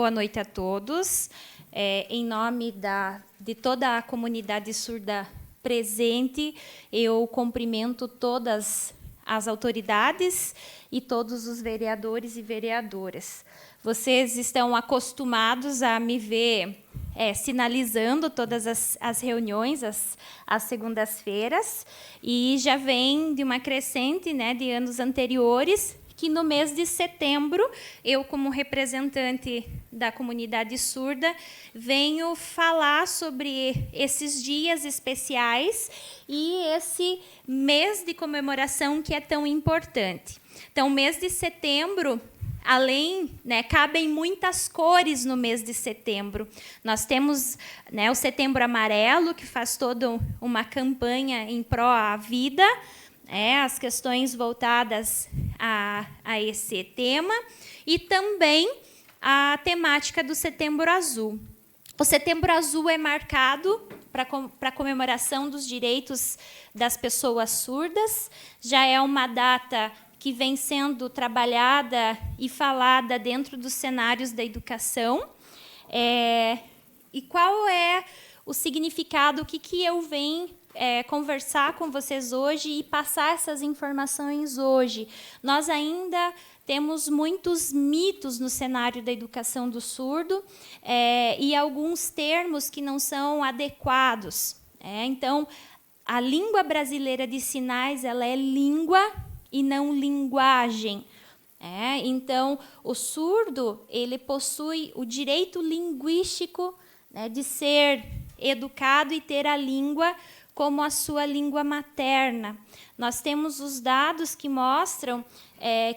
Boa noite a todos. Em nome de toda a comunidade surda presente, eu cumprimento todas as autoridades e todos os vereadores e vereadoras. Vocês estão acostumados a me ver sinalizando todas as reuniões, às segundas-feiras, e já vem de uma crescente, né, de anos anteriores, que no mês de setembro, eu, como representante da comunidade surda, venho falar sobre esses dias especiais e esse mês de comemoração que é tão importante. Então, o mês de setembro, além, né, cabem muitas cores no mês de setembro. Nós temos, né, o Setembro Amarelo, que faz toda uma campanha em pró à vida, as questões voltadas a esse tema, e também a temática do Setembro Azul. O Setembro Azul é marcado para a comemoração dos direitos das pessoas surdas, já é uma data que vem sendo trabalhada e falada dentro dos cenários da educação. E qual é o significado, o que eu venho conversar com vocês hoje e passar essas informações hoje? Nós ainda temos muitos mitos no cenário da educação do surdo e alguns termos que não são adequados. Então, a língua brasileira de sinais, ela é língua e não linguagem. Então, o surdo, ele possui o direito linguístico, né, de ser educado e ter a língua como a sua língua materna. Nós temos os dados que mostram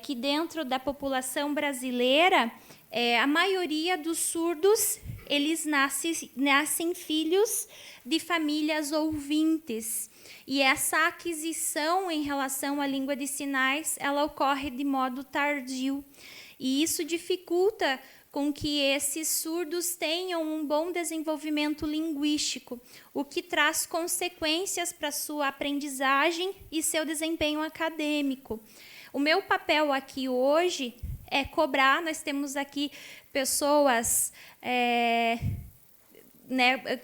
que dentro da população brasileira, a maioria dos surdos, eles nascem filhos de famílias ouvintes. E essa aquisição em relação à língua de sinais, ela ocorre de modo tardio. E isso dificulta com que esses surdos tenham um bom desenvolvimento linguístico, o que traz consequências para a sua aprendizagem e seu desempenho acadêmico. O meu papel aqui hoje é cobrar, nós temos aqui pessoas,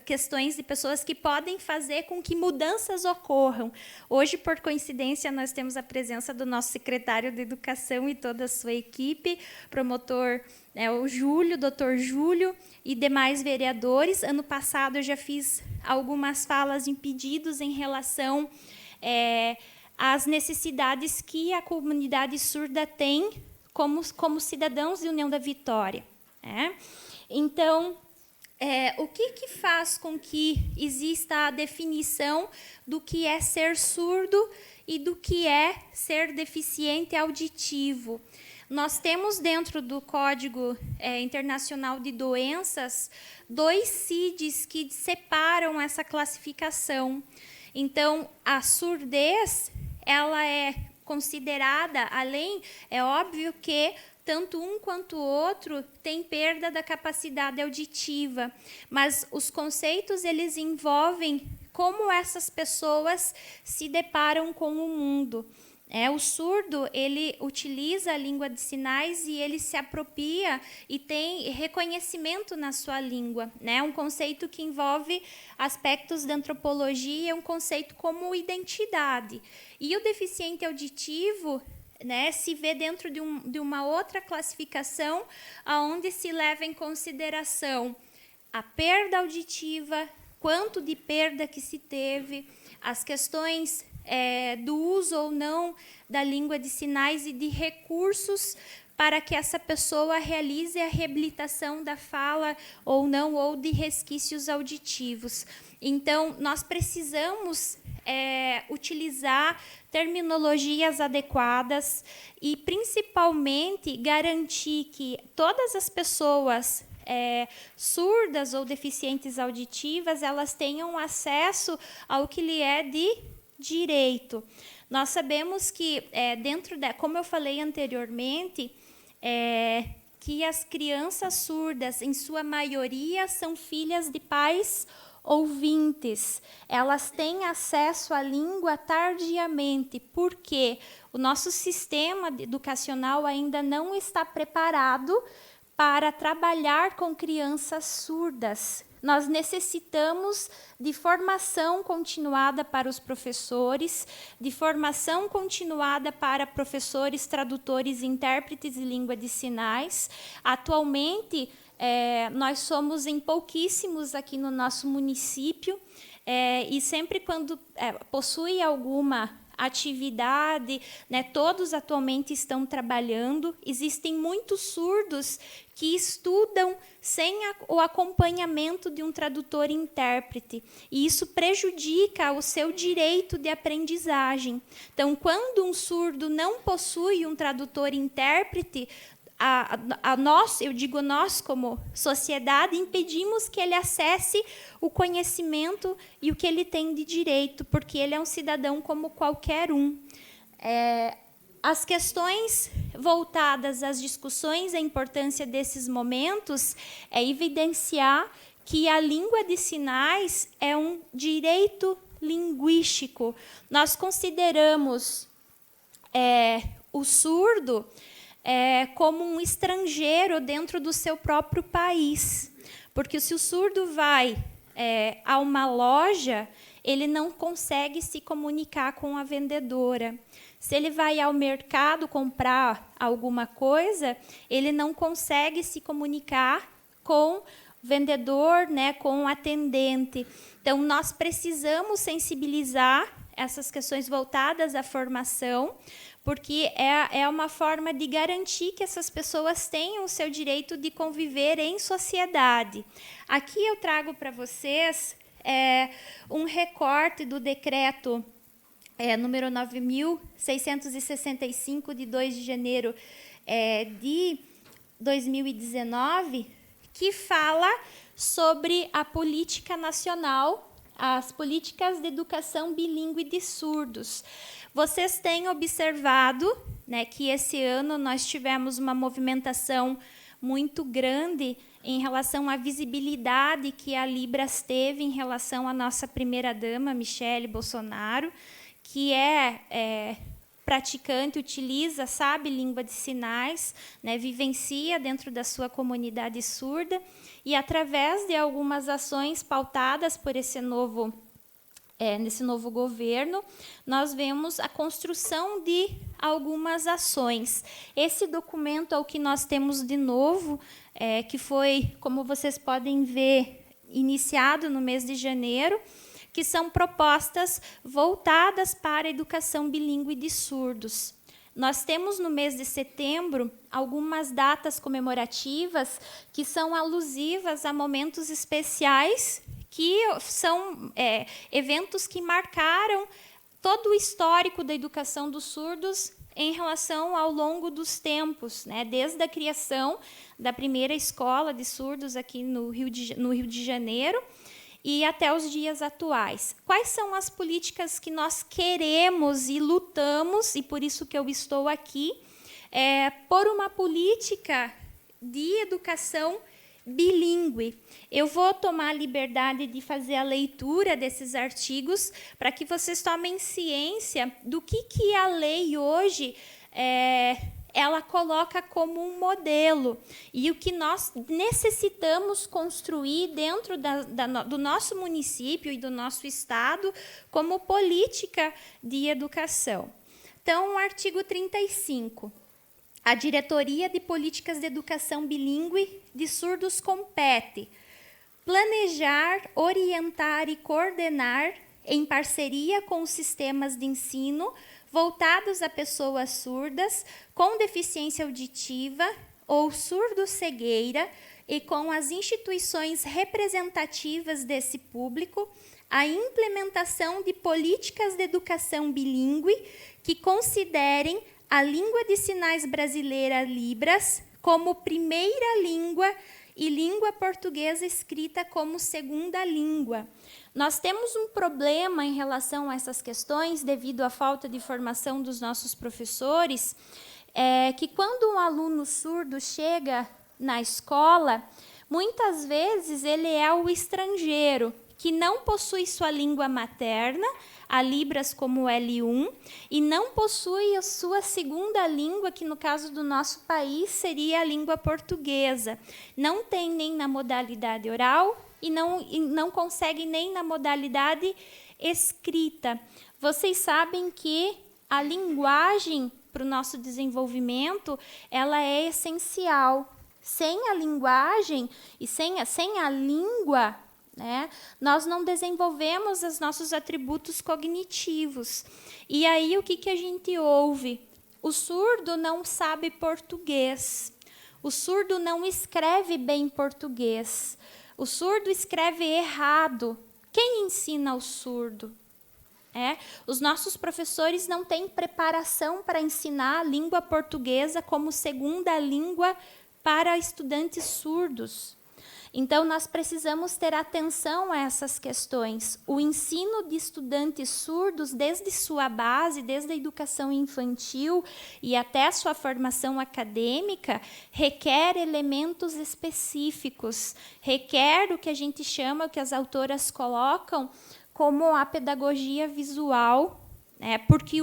questões de pessoas que podem fazer com que mudanças ocorram. Hoje, por coincidência, nós temos a presença do nosso secretário de Educação e toda a sua equipe, promotor, o Júlio, doutor Júlio, e demais vereadores. Ano passado, eu já fiz algumas falas em pedidos em relação às necessidades que a comunidade surda tem como cidadãos de União da Vitória. Então, o que faz com que exista a definição do que é ser surdo e do que é ser deficiente auditivo? Nós temos dentro do Código Internacional de Doenças 2 CIDs que separam essa classificação. Então, a surdez, ela é considerada, é óbvio que tanto um quanto o outro tem perda da capacidade auditiva, mas os conceitos, eles envolvem como essas pessoas se deparam com o mundo. O surdo, ele utiliza a língua de sinais e ele se apropria e tem reconhecimento na sua língua. Um conceito que envolve aspectos da antropologia, um conceito como identidade. E o deficiente auditivo, se vê dentro de uma outra classificação, onde se leva em consideração a perda auditiva, quanto de perda que se teve, as questões do uso ou não da língua de sinais e de recursos para que essa pessoa realize a reabilitação da fala ou não, ou de resquícios auditivos. Então, nós precisamos utilizar terminologias adequadas e, principalmente, garantir que todas as pessoas surdas ou deficientes auditivas, elas tenham acesso ao que lhe é de direito. Nós sabemos que, como eu falei anteriormente, que as crianças surdas, em sua maioria, são filhas de pais ouvintes. Elas têm acesso à língua tardiamente, porque o nosso sistema educacional ainda não está preparado para trabalhar com crianças surdas. Nós necessitamos de formação continuada para os professores, de formação continuada para professores, tradutores, intérpretes de língua de sinais. Atualmente, nós somos em pouquíssimos aqui no nosso município, e sempre quando possui alguma atividade, né, todos atualmente estão trabalhando. Existem muitos surdos que estudam sem o acompanhamento de um tradutor e intérprete, e isso prejudica o seu direito de aprendizagem. Então, quando um surdo não possui um tradutor e intérprete, eu digo nós como sociedade, impedimos que ele acesse o conhecimento e o que ele tem de direito, porque ele é um cidadão como qualquer um. As questões voltadas às discussões, a importância desses momentos é evidenciar que a língua de sinais é um direito linguístico. Nós consideramos o surdo como um estrangeiro dentro do seu próprio país. Porque se o surdo vai a uma loja, ele não consegue se comunicar com a vendedora. Se ele vai ao mercado comprar alguma coisa, ele não consegue se comunicar com o vendedor, né, com o atendente. Então, nós precisamos sensibilizar essas questões voltadas à formação, porque é uma forma de garantir que essas pessoas tenham o seu direito de conviver em sociedade. Aqui eu trago para vocês um recorte do decreto número 9.665, de 2 de janeiro de 2019, que fala sobre a política nacional, as políticas de educação bilíngue de surdos. Vocês têm observado, né, que esse ano nós tivemos uma movimentação muito grande em relação à visibilidade que a Libras teve em relação à nossa primeira-dama, Michele Bolsonaro, que praticante, utiliza, sabe língua de sinais, né, vivencia dentro da sua comunidade surda, e através de algumas ações pautadas por nesse novo governo, nós vemos a construção de algumas ações. Esse documento é o que nós temos de novo, que foi, como vocês podem ver, iniciado no mês de janeiro, que são propostas voltadas para a educação bilíngue de surdos. Nós temos, no mês de setembro, algumas datas comemorativas que são alusivas a momentos especiais, que são eventos que marcaram todo o histórico da educação dos surdos em relação ao longo dos tempos, né? Desde a criação da primeira escola de surdos aqui no Rio de Janeiro, e até os dias atuais. Quais são as políticas que nós queremos e lutamos, e por isso que eu estou aqui, por uma política de educação bilíngue. Eu vou tomar a liberdade de fazer a leitura desses artigos para que vocês tomem ciência do que a lei hoje ela coloca como um modelo, e o que nós necessitamos construir dentro do nosso município e do nosso estado como política de educação. Então, o artigo 35. A Diretoria de Políticas de Educação Bilíngue de Surdos compete planejar, orientar e coordenar, em parceria com os sistemas de ensino voltados a pessoas surdas com deficiência auditiva ou surdo-cegueira e com as instituições representativas desse público, a implementação de políticas de educação bilíngue que considerem a língua de sinais brasileira Libras como primeira língua e língua portuguesa escrita como segunda língua. Nós temos um problema em relação a essas questões, devido à falta de formação dos nossos professores, que quando um aluno surdo chega na escola, muitas vezes ele é o estrangeiro, que não possui sua língua materna, a Libras como L1, e não possui a sua segunda língua, que no caso do nosso país seria a língua portuguesa. Não tem nem na modalidade oral e não consegue nem na modalidade escrita. Vocês sabem que a linguagem para o nosso desenvolvimento, ela é essencial. Sem a linguagem e sem a língua, né, nós não desenvolvemos os nossos atributos cognitivos. E aí o que a gente ouve? O surdo não sabe português. O surdo não escreve bem português. O surdo escreve errado. Quem ensina o surdo? Os nossos professores não têm preparação para ensinar a língua portuguesa como segunda língua para estudantes surdos. Então, nós precisamos ter atenção a essas questões. O ensino de estudantes surdos, desde sua base, desde a educação infantil e até a sua formação acadêmica, requer elementos específicos, requer o que a gente chama, o que as autoras colocam, como a pedagogia visual, porque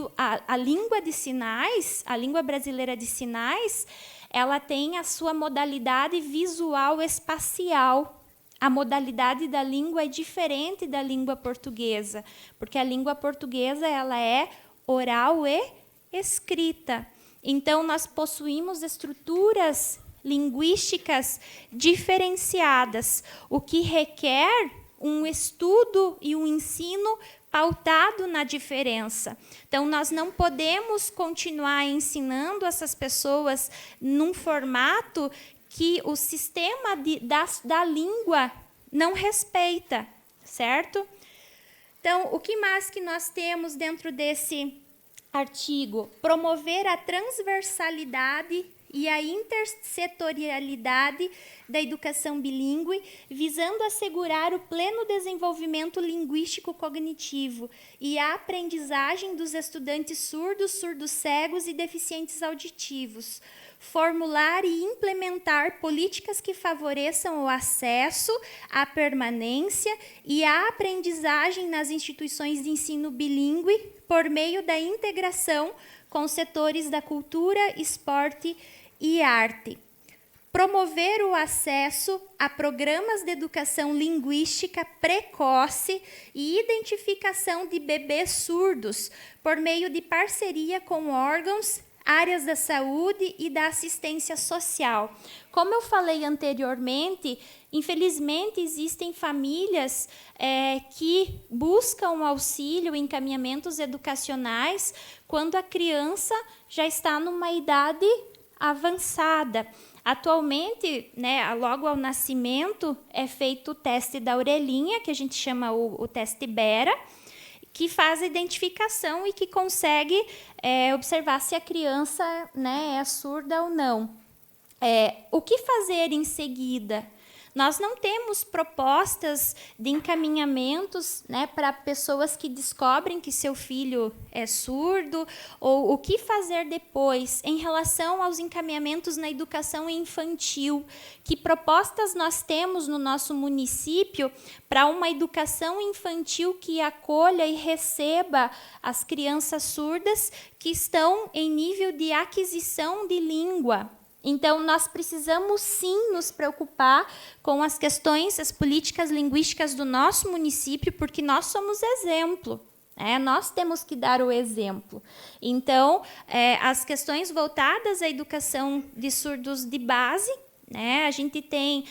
a língua de sinais, a língua brasileira de sinais, ela tem a sua modalidade visual espacial. A modalidade da língua é diferente da língua portuguesa, porque a língua portuguesa ela é oral e escrita. Então, nós possuímos estruturas linguísticas diferenciadas, o que requer um estudo e um ensino pautado na diferença. Então, nós não podemos continuar ensinando essas pessoas num formato que o sistema da língua não respeita, certo? Então, o que mais que nós temos dentro desse artigo? Promover a transversalidade e a intersetorialidade da educação bilíngue, visando assegurar o pleno desenvolvimento linguístico-cognitivo e a aprendizagem dos estudantes surdos, surdos-cegos e deficientes auditivos. Formular e implementar políticas que favoreçam o acesso, a permanência e a aprendizagem nas instituições de ensino bilíngue por meio da integração com setores da cultura, esporte e arte. Promover o acesso a programas de educação linguística precoce e identificação de bebês surdos por meio de parceria com órgãos, áreas da saúde e da assistência social. Como eu falei anteriormente, infelizmente existem famílias que buscam auxílio, encaminhamentos educacionais, quando a criança já está numa idade avançada. Atualmente, logo ao nascimento, é feito o teste da orelhinha, que a gente chama o teste Bera, que faz a identificação e que consegue observar se a criança é surda ou não. O que fazer em seguida? Nós não temos propostas de encaminhamentos para pessoas que descobrem que seu filho é surdo, ou o que fazer depois em relação aos encaminhamentos na educação infantil. Que propostas nós temos no nosso município para uma educação infantil que acolha e receba as crianças surdas que estão em nível de aquisição de língua? Então, nós precisamos, sim, nos preocupar com as questões, as políticas linguísticas do nosso município, porque nós somos exemplo. Nós temos que dar o exemplo. Então, as questões voltadas à educação de surdos de base, a gente tem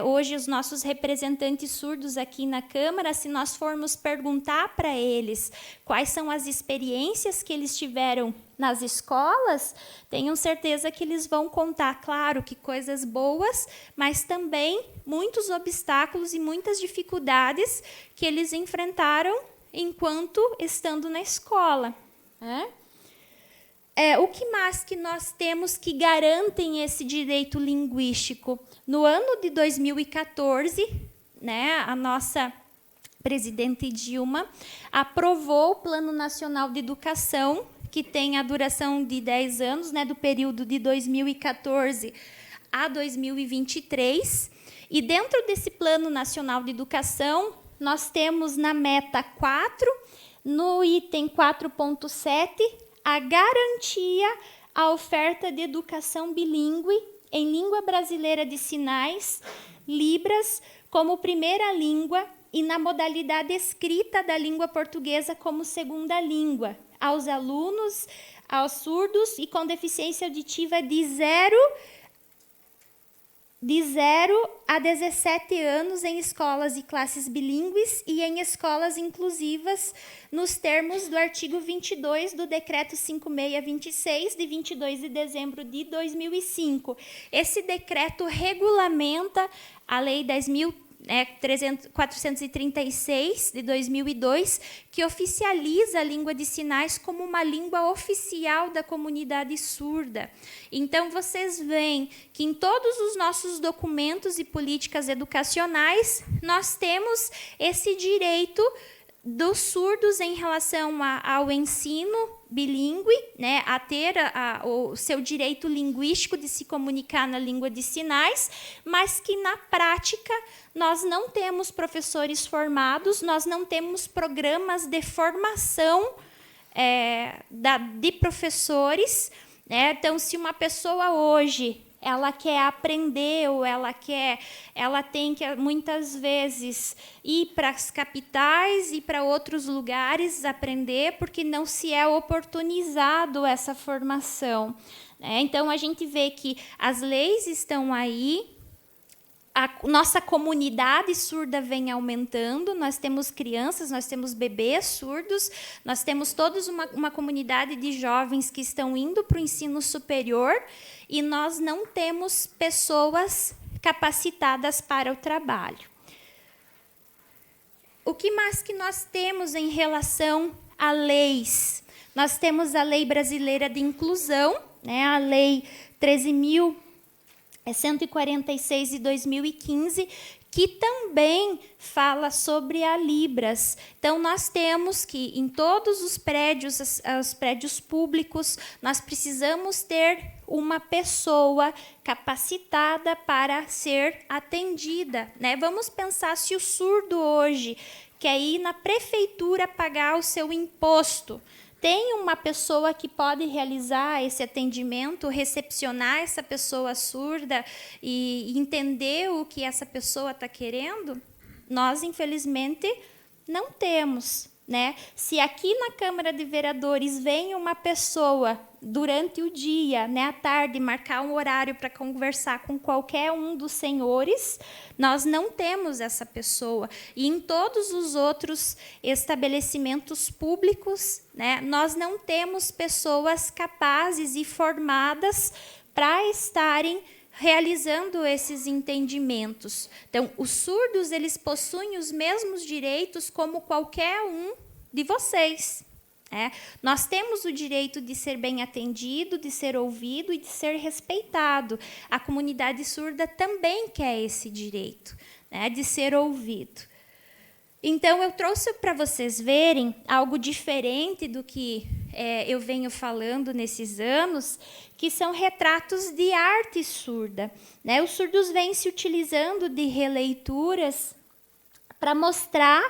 hoje os nossos representantes surdos aqui na Câmara. Se nós formos perguntar para eles quais são as experiências que eles tiveram nas escolas, tenham certeza que eles vão contar, claro, que coisas boas, mas também muitos obstáculos e muitas dificuldades que eles enfrentaram enquanto estando na escola. O que mais que nós temos que garantem esse direito linguístico? No ano de 2014, a nossa presidente Dilma aprovou o Plano Nacional de Educação, que tem a duração de 10 anos, do período de 2014 a 2023. E dentro desse Plano Nacional de Educação, nós temos na meta 4, no item 4.7, a garantia à oferta de educação bilíngue em língua brasileira de sinais, Libras, como primeira língua e na modalidade escrita da língua portuguesa como segunda língua, aos alunos, aos surdos e com deficiência auditiva de 0 a 17 anos em escolas e classes bilíngues e em escolas inclusivas, nos termos do artigo 22 do Decreto 5626, de 22 de dezembro de 2005. Esse decreto regulamenta a Lei 10.436, de 2002, que oficializa a língua de sinais como uma língua oficial da comunidade surda. Então, vocês veem que em todos os nossos documentos e políticas educacionais, nós temos esse direito dos surdos em relação ao ensino bilíngue, né, a ter o seu direito linguístico de se comunicar na língua de sinais, mas que, na prática, nós não temos professores formados, nós não temos programas de formação de professores, né? Então, se uma pessoa hoje ela quer aprender ou ela tem que muitas vezes ir para as capitais e para outros lugares aprender, porque não se é oportunizado essa formação, né? Então a gente vê que as leis estão aí, a nossa comunidade surda vem aumentando, nós temos crianças, nós temos bebês surdos, nós temos toda uma comunidade de jovens que estão indo para o ensino superior e nós não temos pessoas capacitadas para o trabalho. O que mais que nós temos em relação a leis? Nós temos a Lei Brasileira de Inclusão, né, a Lei 13.146 de 2015, que também fala sobre a Libras. Então, nós temos que, em todos os prédios, os prédios públicos, nós precisamos ter uma pessoa capacitada para ser atendida, né? Vamos pensar se o surdo hoje quer ir na prefeitura pagar o seu imposto. Tem uma pessoa que pode realizar esse atendimento, recepcionar essa pessoa surda e entender o que essa pessoa está querendo? Nós, infelizmente, não temos, né? Se aqui na Câmara de Vereadores vem uma pessoa durante o dia, né, à tarde, marcar um horário para conversar com qualquer um dos senhores, nós não temos essa pessoa. E em todos os outros estabelecimentos públicos, né, nós não temos pessoas capazes e formadas para estarem realizando esses entendimentos. Então, os surdos, eles possuem os mesmos direitos como qualquer um de vocês. Nós temos o direito de ser bem atendido, de ser ouvido e de ser respeitado. A comunidade surda também quer esse direito, né, de ser ouvido. Então, eu trouxe para vocês verem algo diferente do que eu venho falando nesses anos, que são retratos de arte surda, né? Os surdos vêm se utilizando de releituras para mostrar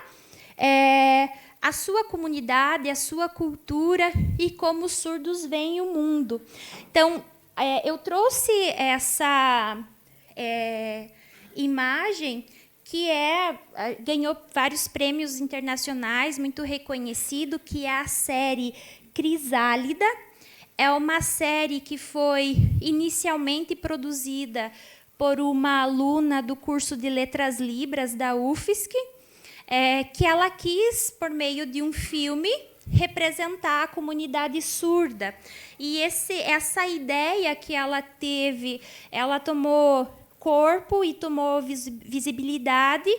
a sua comunidade, a sua cultura e como os surdos veem o mundo. Então, eu trouxe essa imagem que ganhou vários prêmios internacionais, muito reconhecido, que é a série Crisálida. É uma série que foi inicialmente produzida por uma aluna do curso de Letras Libras da UFSC, que ela quis, por meio de um filme, representar a comunidade surda. E essa ideia que ela teve, ela tomou corpo e tomou visibilidade,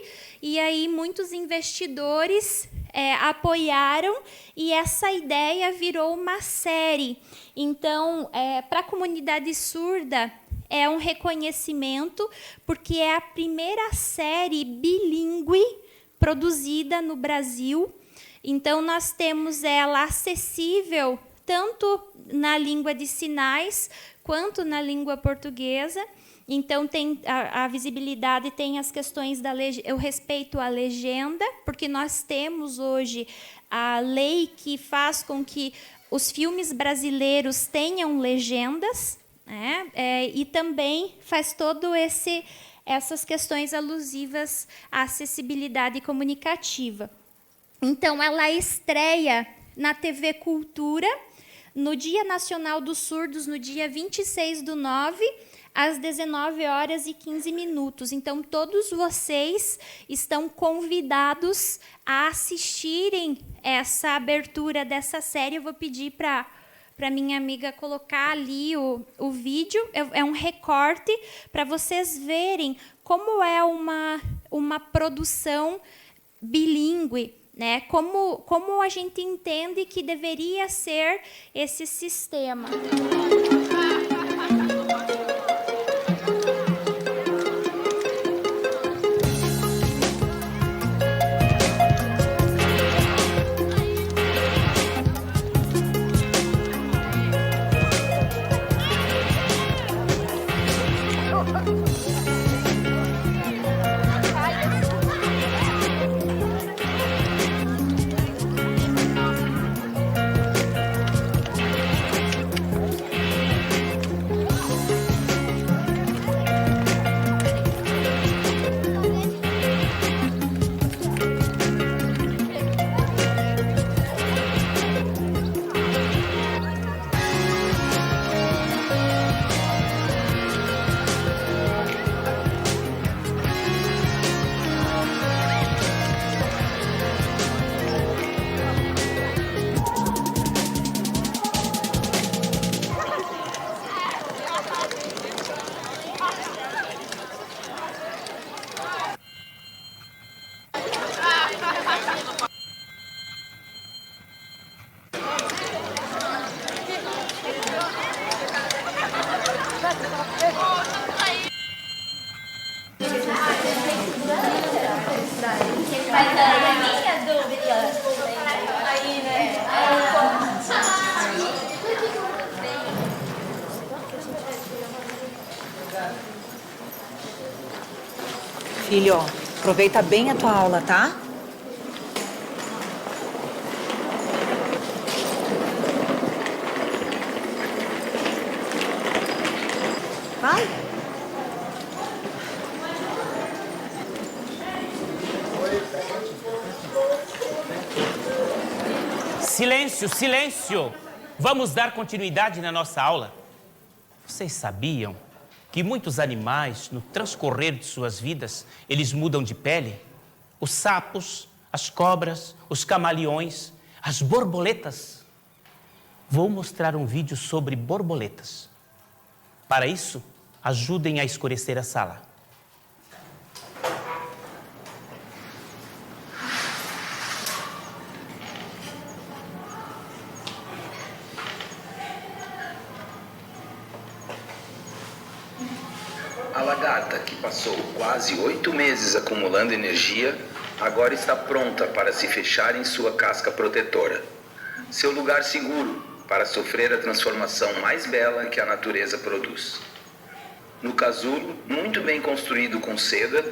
e aí muitos investidores apoiaram, e essa ideia virou uma série. Então, para a comunidade surda, é um reconhecimento, porque é a primeira série bilíngue produzida no Brasil. Então, nós temos ela acessível tanto na língua de sinais quanto na língua portuguesa. Então, tem a visibilidade, tem as questões da eu respeito a legenda, porque nós temos hoje a lei que faz com que os filmes brasileiros tenham legendas, né? E também faz todo essas questões alusivas à acessibilidade comunicativa. Então, ela estreia na TV Cultura, no Dia Nacional dos Surdos, no dia 26/9, às 19h15. Então, todos vocês estão convidados a assistirem essa abertura dessa série. Eu vou pedir para minha amiga colocar ali o vídeo. É um recorte para vocês verem como é uma produção bilíngue, né? Como a gente entende que deveria ser esse sistema. Filho, aproveita bem a tua aula, tá? Vai. Silêncio, silêncio! Vamos dar continuidade na nossa aula. Vocês sabiam que muitos animais, no transcorrer de suas vidas, eles mudam de pele? Os sapos, as cobras, os camaleões, as borboletas. Vou mostrar um vídeo sobre borboletas. Para isso, ajudem a escurecer a sala. A lagarta, que passou quase 8 meses acumulando energia, agora está pronta para se fechar em sua casca protetora. Seu lugar seguro para sofrer a transformação mais bela que a natureza produz. No casulo, muito bem construído com seda,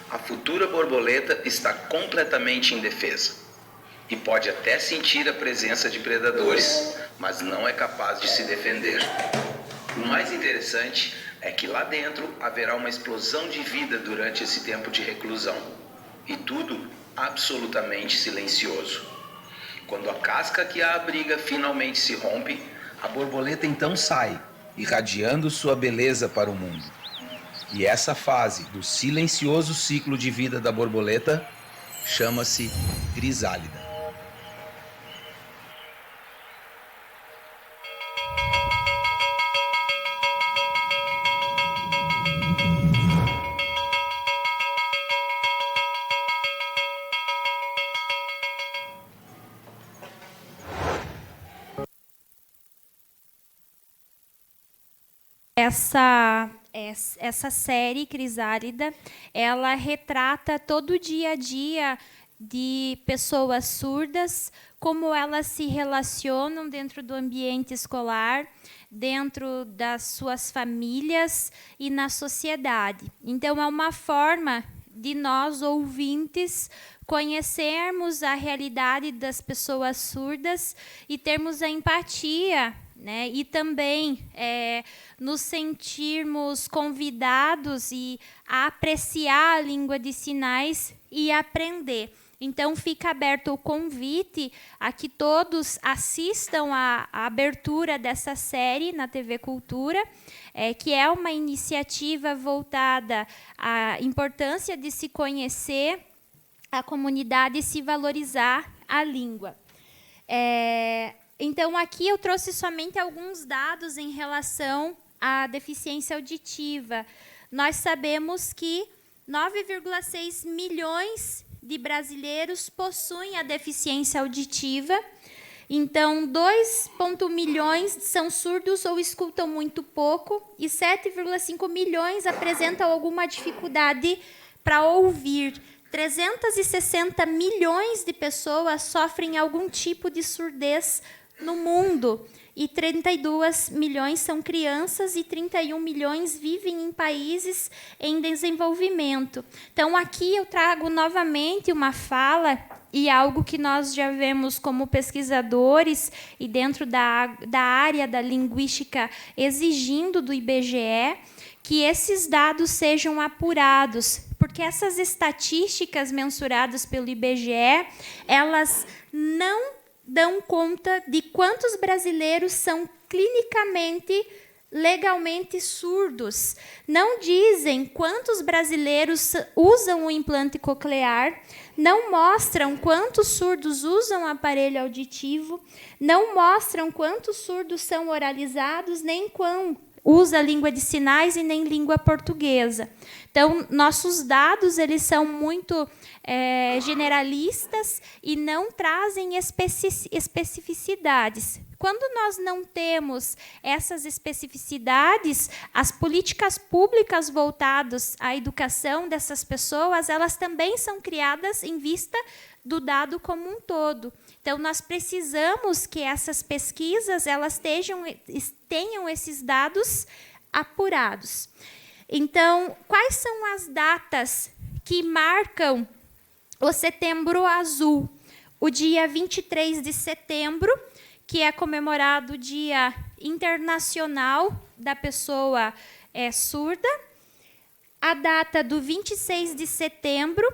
a futura borboleta está completamente indefesa. E pode até sentir a presença de predadores, mas não é capaz de se defender. O mais interessante é que lá dentro haverá uma explosão de vida durante esse tempo de reclusão. E tudo absolutamente silencioso. Quando a casca que a abriga finalmente se rompe, a borboleta então sai, irradiando sua beleza para o mundo. E essa fase do silencioso ciclo de vida da borboleta chama-se crisálida. Essa série Crisálida, ela retrata todo o dia a dia de pessoas surdas, como elas se relacionam dentro do ambiente escolar, dentro das suas famílias e na sociedade. Então, é uma forma de nós, ouvintes, conhecermos a realidade das pessoas surdas e termos a empatia, né? E também nos sentirmos convidados a apreciar a língua de sinais e aprender. Então, fica aberto o convite a que todos assistam à abertura dessa série na TV Cultura, que é uma iniciativa voltada à importância de se conhecer a comunidade e se valorizar a língua. Então, aqui eu trouxe somente alguns dados em relação à deficiência auditiva. Nós sabemos que 9,6 milhões de brasileiros possuem a deficiência auditiva. Então, 2,1 milhões são surdos ou escutam muito pouco e 7,5 milhões apresentam alguma dificuldade para ouvir. 360 milhões de pessoas sofrem algum tipo de surdez no mundo e 32 milhões são crianças e 31 milhões vivem em países em desenvolvimento. Então, aqui eu trago novamente uma fala e algo que nós já vemos como pesquisadores e dentro da área da linguística exigindo do IBGE, que esses dados sejam apurados, porque essas estatísticas mensuradas pelo IBGE, elas não dão conta de quantos brasileiros são clinicamente, legalmente surdos. Não dizem quantos brasileiros usam o implante coclear, não mostram quantos surdos usam o aparelho auditivo, não mostram quantos surdos são oralizados, nem quão usa a língua de sinais e nem língua portuguesa. Então, nossos dados eles são muito generalistas e não trazem especificidades. Quando nós não temos essas especificidades, as políticas públicas voltadas à educação dessas pessoas, elas também são criadas em vista do dado como um todo. Então, nós precisamos que essas pesquisas elas tenham esses dados apurados. Então, quais são as datas que marcam o Setembro Azul? O dia 23 de setembro, que é comemorado o Dia Internacional da Pessoa Surda. A data do 26 de setembro,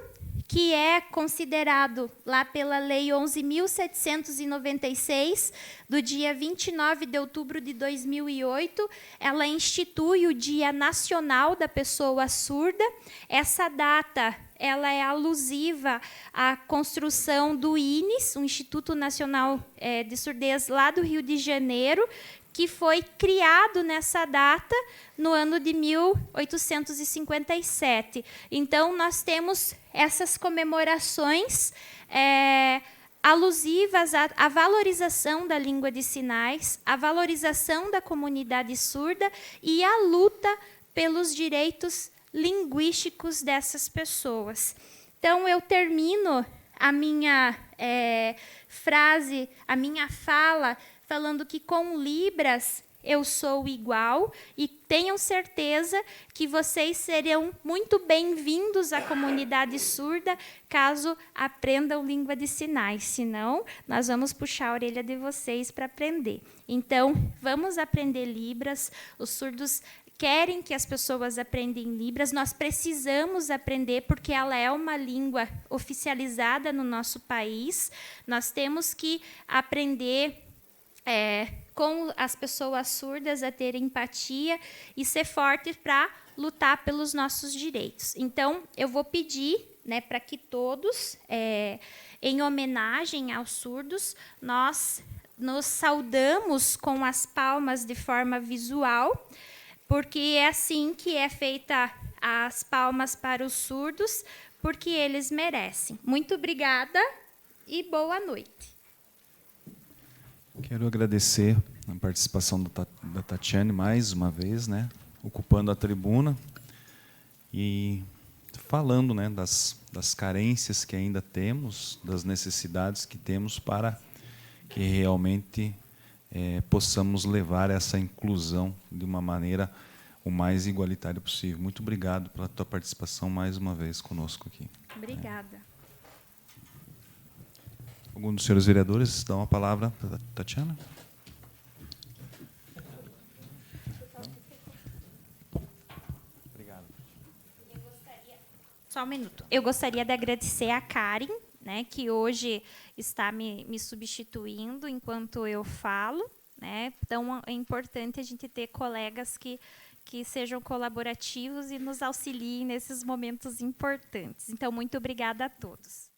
que é considerado lá pela Lei 11.796, do dia 29 de outubro de 2008, ela institui o Dia Nacional da Pessoa Surda. Essa data ela é alusiva à construção do INES, o Instituto Nacional de Surdez, lá do Rio de Janeiro, que foi criado nessa data no ano de 1857. Então, nós temos essas comemorações alusivas à valorização da língua de sinais, à valorização da comunidade surda e à luta pelos direitos linguísticos dessas pessoas. Então, eu termino a minha frase, a minha fala, falando que com Libras eu sou igual e tenham certeza que vocês serão muito bem-vindos à comunidade surda caso aprendam língua de sinais. Senão, nós vamos puxar a orelha de vocês para aprender. Então, vamos aprender Libras. Os surdos querem que as pessoas aprendam Libras. Nós precisamos aprender porque ela é uma língua oficializada no nosso país. Nós temos que aprender com as pessoas surdas a ter empatia e ser forte para lutar pelos nossos direitos. Então, eu vou pedir para que todos, em homenagem aos surdos, nós nos saudamos com as palmas de forma visual, porque é assim que é feita as palmas para os surdos, porque eles merecem. Muito obrigada e boa noite. Quero agradecer a participação da Tatiane mais uma vez, ocupando a tribuna. E falando, né, das carências que ainda temos, das necessidades que temos para que realmente possamos levar essa inclusão de uma maneira o mais igualitária possível. Muito obrigado pela tua participação mais uma vez conosco aqui. Obrigada. Algum dos senhores vereadores dá uma palavra para a Tatiana? Só um minuto. Eu gostaria de agradecer a Karen, né, que hoje está me substituindo enquanto eu falo, né? Então, é importante a gente ter colegas que sejam colaborativos e nos auxiliem nesses momentos importantes. Então, muito obrigada a todos.